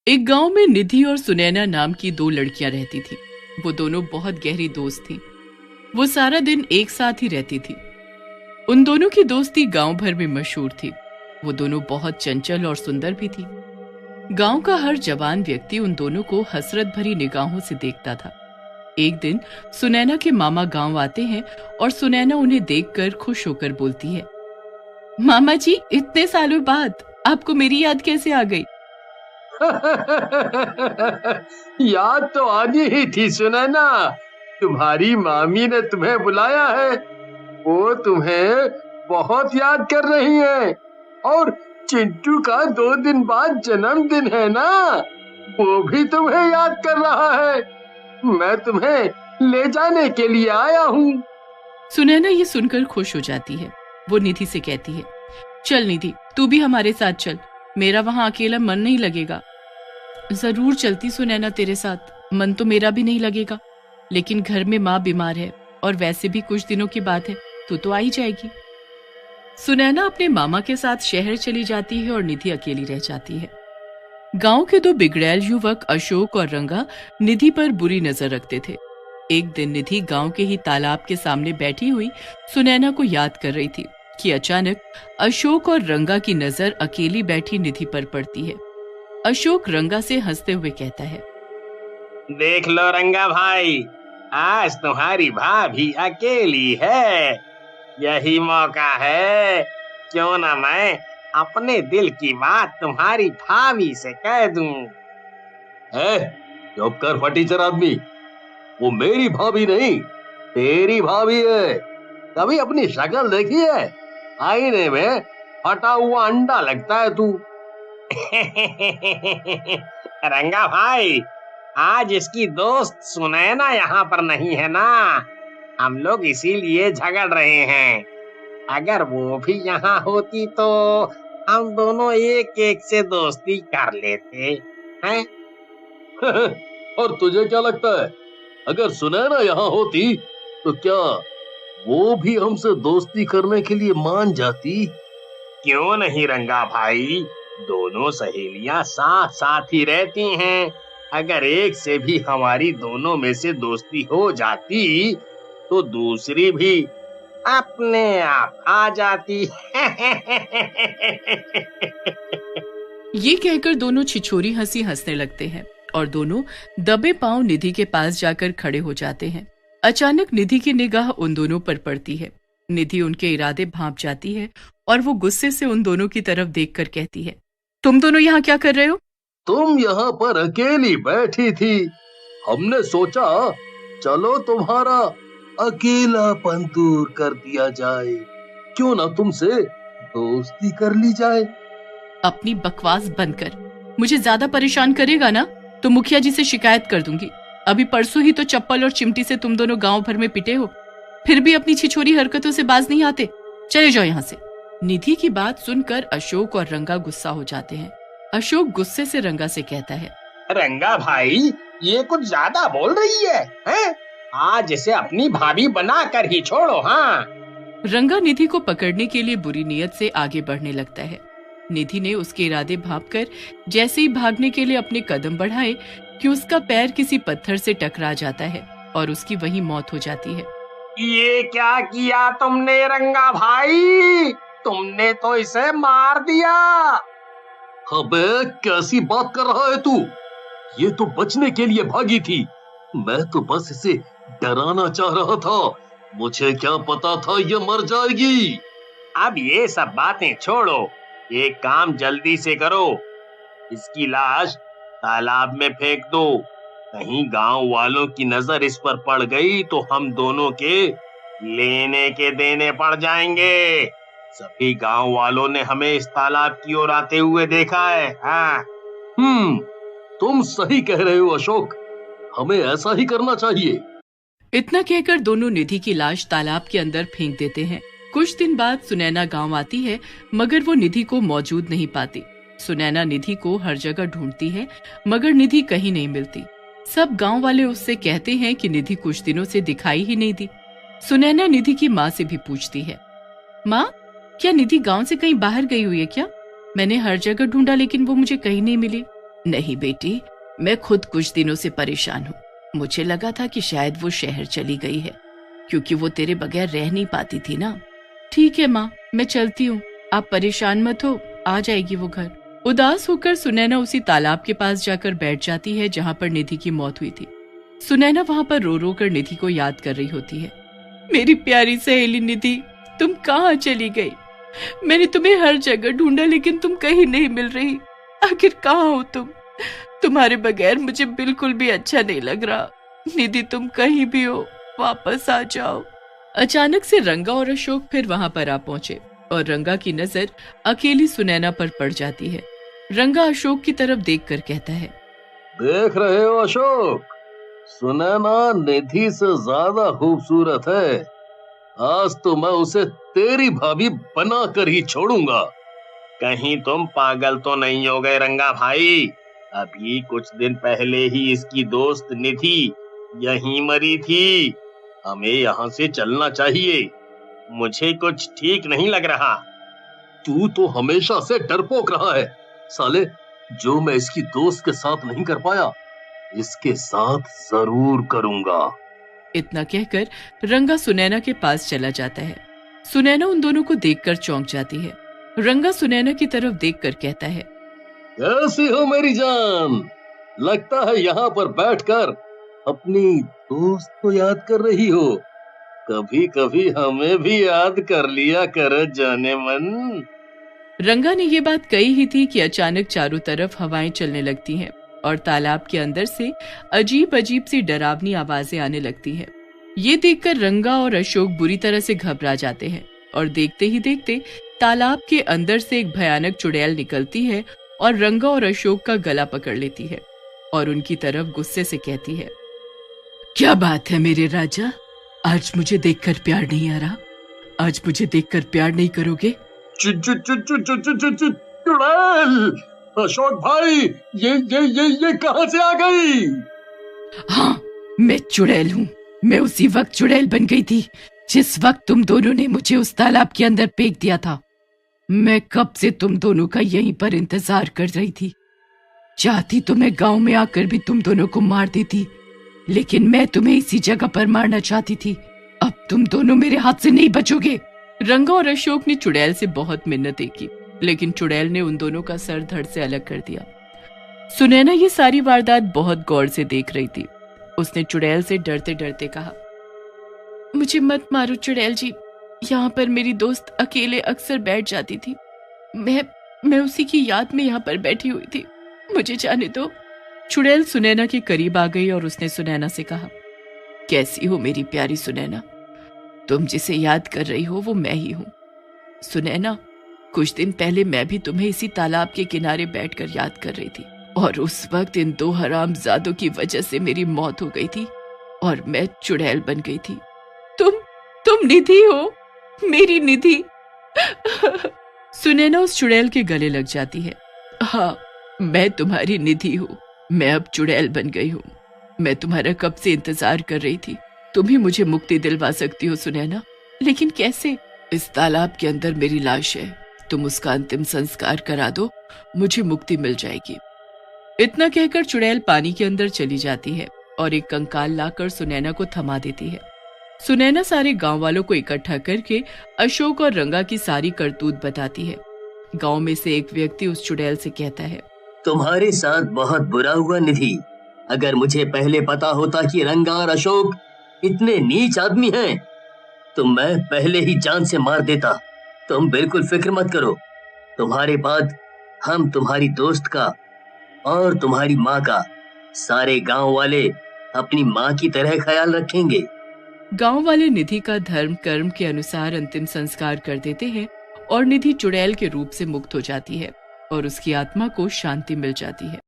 एक गांव में निधि और सुनैना नाम की दो लड़कियां रहती थी। वो दोनों बहुत गहरी दोस्त थीं। वो सारा दिन एक साथ ही रहती थी। उन दोनों की दोस्ती गांव भर में मशहूर थी। वो दोनों बहुत चंचल और सुंदर भी थी। गांव का हर जवान व्यक्ति उन दोनों को हसरत भरी निगाहों से देखता था। एक दिन सुनैना के मामा गांव आते हैं और सुनैना उन्हें देखकर खुश होकर बोलती है, मामा जी, इतने सालों बाद आपको मेरी याद कैसे आ गई? याद तो आनी ही थी सुनैना। तुम्हारी मामी ने तुम्हें बुलाया है। वो तुम्हें बहुत याद कर रही है। और चिंटू का 2 दिन बाद जन्मदिन है ना, वो भी तुम्हें याद कर रहा है। मैं तुम्हें ले जाने के लिए आया हूँ। सुनैना ये सुनकर खुश हो जाती है। वो निधि से कहती है, चल निधि, तू भी हमारे साथ चल। मेरा वहां अकेला मन नहीं लगेगा। जरूर चलती सुनैना तेरे साथ, मन तो मेरा भी नहीं लगेगा, लेकिन घर में माँ बीमार है और वैसे भी कुछ दिनों की बात है, तू तो आ ही जाएगी। सुनैना अपने मामा के साथ शहर चली जाती है और निधि अकेली रह जाती है। गांव के 2 बिगड़ैल युवक अशोक और रंगा निधि पर बुरी नजर रखते थे। एक दिन निधि गांव के ही तालाब के सामने बैठी हुई सुनैना को याद कर रही थी कि अचानक अशोक और रंगा की नजर अकेली बैठी निधि पर पड़ती है। अशोक रंगा से हंसते हुए कहता है, देख लो रंगा भाई, आज तुम्हारी भाभी अकेली है। यही मौका है, क्यों ना मैं अपने दिल की बात तुम्हारी भाभी से कह दूं। चुप कर फटीचर आदमी। वो मेरी भाभी नहीं, तेरी भाभी है। कभी अपनी शक्ल देखी है? आईने में फटा हुआ अंडा लगता है तू। रंगा भाई, आज इसकी दोस्त सुनैना यहाँ पर नहीं है ना, हम लोग इसीलिए झगड़ रहे हैं। अगर वो भी यहाँ होती तो हम दोनों एक एक से दोस्ती कर लेते हैं। और तुझे क्या लगता है, अगर सुनैना यहाँ होती तो क्या वो भी हमसे दोस्ती करने के लिए मान जाती? क्यों नहीं रंगा भाई, दोनों सहेलियां साथ साथ ही रहती हैं। अगर एक से भी हमारी दोनों में से दोस्ती हो जाती तो दूसरी भी अपने आप आ जाती। ये कहकर दोनों छिछोरी हंसी हंसने लगते हैं और दोनों दबे पांव निधि के पास जाकर खड़े हो जाते हैं। अचानक निधि की निगाह उन दोनों पर पड़ती है। निधि उनके इरादे भांप जाती है और वो गुस्से से उन दोनों की तरफ देखकर कहती है, तुम दोनों यहाँ क्या कर रहे हो? तुम यहाँ पर अकेली बैठी थी। हमने सोचा चलो तुम्हारा अकेलापन दूर कर दिया जाए। क्यों ना तुमसे दोस्ती कर ली जाए। अपनी बकवास बंद कर। मुझे ज्यादा परेशान करेगा ना तो मुखिया जी से शिकायत कर दूंगी। अभी परसों ही तो चप्पल और चिमटी से तुम दोनों गांव भर में पिटे हो, फिर भी अपनी छिछोरी हरकतों से बाज नहीं आते। चले जाओ यहाँ से। निधि की बात सुनकर अशोक और रंगा गुस्सा हो जाते हैं। अशोक गुस्से से रंगा से कहता है, रंगा भाई, ये कुछ ज्यादा बोल रही है? आज इसे अपनी भाभी बना कर ही छोड़ो। हाँ। रंगा निधि को पकड़ने के लिए बुरी नीयत से आगे बढ़ने लगता है। निधि ने उसके इरादे भांपकर जैसे ही भागने के लिए अपने कदम बढ़ाए कि उसका पैर किसी पत्थर से टकरा जाता है और उसकी वहीं मौत हो जाती है। ये क्या किया तुमने रंगा भाई? तुमने तो इसे मार दिया। अबे कैसी बात कर रहा है तू? ये तो बचने के लिए भागी थी। मैं तो बस इसे डराना चाह रहा था। मुझे क्या पता था ये मर जाएगी। अब ये सब बातें छोड़ो, एक काम जल्दी से करो। इसकी लाश तालाब में फेंक दो। कहीं गांव वालों की नजर इस पर पड़ गई तो हम दोनों के लेने के देने पड़ जाएंगे। सभी गांव वालों ने हमें इस तालाब की ओर आते हुए देखा है। हाँ। तुम सही कह रहे हो अशोक, हमें ऐसा ही करना चाहिए। इतना कहकर दोनों निधि की लाश तालाब के अंदर फेंक देते हैं। कुछ दिन बाद सुनैना गांव आती है, मगर वो निधि को मौजूद नहीं पाती। सुनैना निधि को हर जगह ढूंढती है, मगर निधि कहीं नहीं मिलती। सब गांव वाले उससे कहते हैं कि निधि कुछ दिनों से दिखाई ही नहीं दी। सुनैना निधि की माँ से भी पूछती है, माँ, क्या निधि गांव से कहीं बाहर गई हुई है क्या? मैंने हर जगह ढूंढा लेकिन वो मुझे कहीं नहीं मिली। नहीं बेटी, मैं खुद कुछ दिनों से परेशान हूँ। मुझे लगा था कि शायद वो शहर चली गई है, क्योंकि वो तेरे बगैर रह नहीं पाती थी ना। ठीक है माँ, मैं चलती हूँ, आप परेशान मत हो, आ जाएगी वो घर। उदास होकर सुनैना उसी तालाब के पास जाकर बैठ जाती है जहाँ पर निधि की मौत हुई थी। सुनैना वहाँ पर रो रो कर निधि को याद कर रही होती है। मेरी प्यारी सहेली निधि, तुम कहाँ चली गई? मैंने तुम्हें हर जगह ढूंढा, लेकिन तुम कहीं नहीं मिल रही। आखिर कहाँ हो तुम? तुम्हारे बगैर मुझे बिल्कुल भी अच्छा नहीं लग रहा। निधि, तुम कहीं भी हो, वापस आ जाओ। अचानक से रंगा और अशोक फिर वहां पर आ पहुंचे और रंगा की नजर अकेली सुनैना पर पड़ जाती है। रंगा अशोक की तरफ देखकर कहता है, देख रहे हो अशोक, सुनैना निधि से ज्यादा खूबसूरत है। आज तो मैं उसे तेरी भाभी बना कर ही छोड़ूंगा। कहीं तुम पागल तो नहीं हो गए रंगा भाई? अभी कुछ दिन पहले ही इसकी दोस्त निधि यहीं मरी थी। हमें यहाँ से चलना चाहिए। मुझे कुछ ठीक नहीं लग रहा। तू तो हमेशा से डरपोक रहा है साले। जो मैं इसकी दोस्त के साथ नहीं कर पाया, इसके साथ जरूर करूंगा। इतना कहकर रंगा सुनैना के पास चला जाता है। सुनैना उन दोनों को देखकर चौंक जाती है। रंगा सुनैना की तरफ देखकर कहता है, कैसी हो मेरी जान? लगता है यहाँ पर बैठकर अपनी दोस्त को याद कर रही हो। कभी कभी हमें भी याद कर लिया कर जाने मन। रंगा ने ये बात कही ही थी कि अचानक चारों तरफ हवाएं चलने लगती हैं और तालाब के अंदर से अजीब अजीब सी डरावनी आवाजें आने लगती हैं। ये देखकर रंगा और अशोक बुरी तरह से घबरा जाते हैं और देखते ही देखते तालाब के अंदर से एक भयानक चुड़ैल निकलती है और रंगा और अशोक का गला पकड़ लेती है और उनकी तरफ गुस्से से कहती है, क्या बात है मेरे राजा? आज मुझे देखकर प्यार नहीं आ रहा? आज मुझे देखकर प्यार नहीं करोगे? चुड़ैल! अशोक भाई, ये कहां से आ गई? हाँ, मैं चुड़ैल हूँ। मैं उसी वक्त चुड़ैल बन गई थी जिस वक्त तुम दोनों ने मुझे उस तालाब के अंदर फेंक दिया था। मैं कब से तुम दोनों का यहीं पर इंतजार कर रही थी। चाहती तो मैं गांव में आकर भी तुम दोनों को मार देती, लेकिन मैं तुम्हें इसी जगह पर मारना चाहती थी। अब तुम दोनों मेरे हाथ से नहीं बचोगे। रंगा और अशोक ने चुड़ैल से बहुत मिन्नतें की, लेकिन चुड़ैल ने उन दोनों का सर धड़ से अलग कर दिया। सुनैना ये सारी वारदात बहुत गौर से देख रही थी। उसने चुड़ैल से डरते डरते कहा, मुझे मत मारो चुड़ैल जी, यहाँ पर मेरी दोस्त अकेले अक्सर बैठ जाती थी। मैं उसी की याद में यहाँ पर बैठी हुई थी, मुझे जाने दो। चुड़ैल सुनैना के करीब आ गई और उसने सुनैना से कहा, कैसी हो मेरी प्यारी सुनैना? तुम जिसे याद कर रही हो वो मैं ही हूँ। सुनैना, कुछ दिन पहले मैं भी तुम्हें इसी तालाब के किनारे बैठकर याद कर रही थी और उस वक्त इन दो हरामजादों की वजह से मेरी मौत हो गई थी और मैं चुड़ैल बन गई थी। तुम निधि हो, मेरी निधि। सुनैना उस चुड़ैल के गले लग जाती है। हाँ, मैं तुम्हारी निधि हूँ। मैं अब चुड़ैल बन गई हूँ। मैं तुम्हारा कब से इंतजार कर रही थी। तुम ही मुझे मुक्ति दिलवा सकती हो सुनैना, लेकिन कैसे? इस तालाब के अंदर मेरी लाश है, तुम उसका अंतिम संस्कार करा दो, मुझे मुक्ति मिल जाएगी। इतना कहकर चुड़ैल पानी के अंदर चली जाती है और एक कंकाल लाकर सुनैना को थमा देती है। सुनैना सारे गांव वालों को इकट्ठा करके अशोक और रंगा की सारी करतूत बताती है। गांव में से एक व्यक्ति उस चुड़ैल से कहता है, तुम्हारे साथ बहुत बुरा हुआ निधि। अगर मुझे पहले पता होता कि रंगा और अशोक इतने नीच आदमी हैं, तो मैं पहले ही जान से मार देता। तुम बिल्कुल फिक्र मत करो, तुम्हारे बाद हम तुम्हारी दोस्त का और तुम्हारी माँ का, सारे गांव वाले अपनी माँ की तरह ख्याल रखेंगे। गांव वाले निधि का धर्म कर्म के अनुसार अंतिम संस्कार कर देते हैं और निधि चुड़ैल के रूप से मुक्त हो जाती है और उसकी आत्मा को शांति मिल जाती है।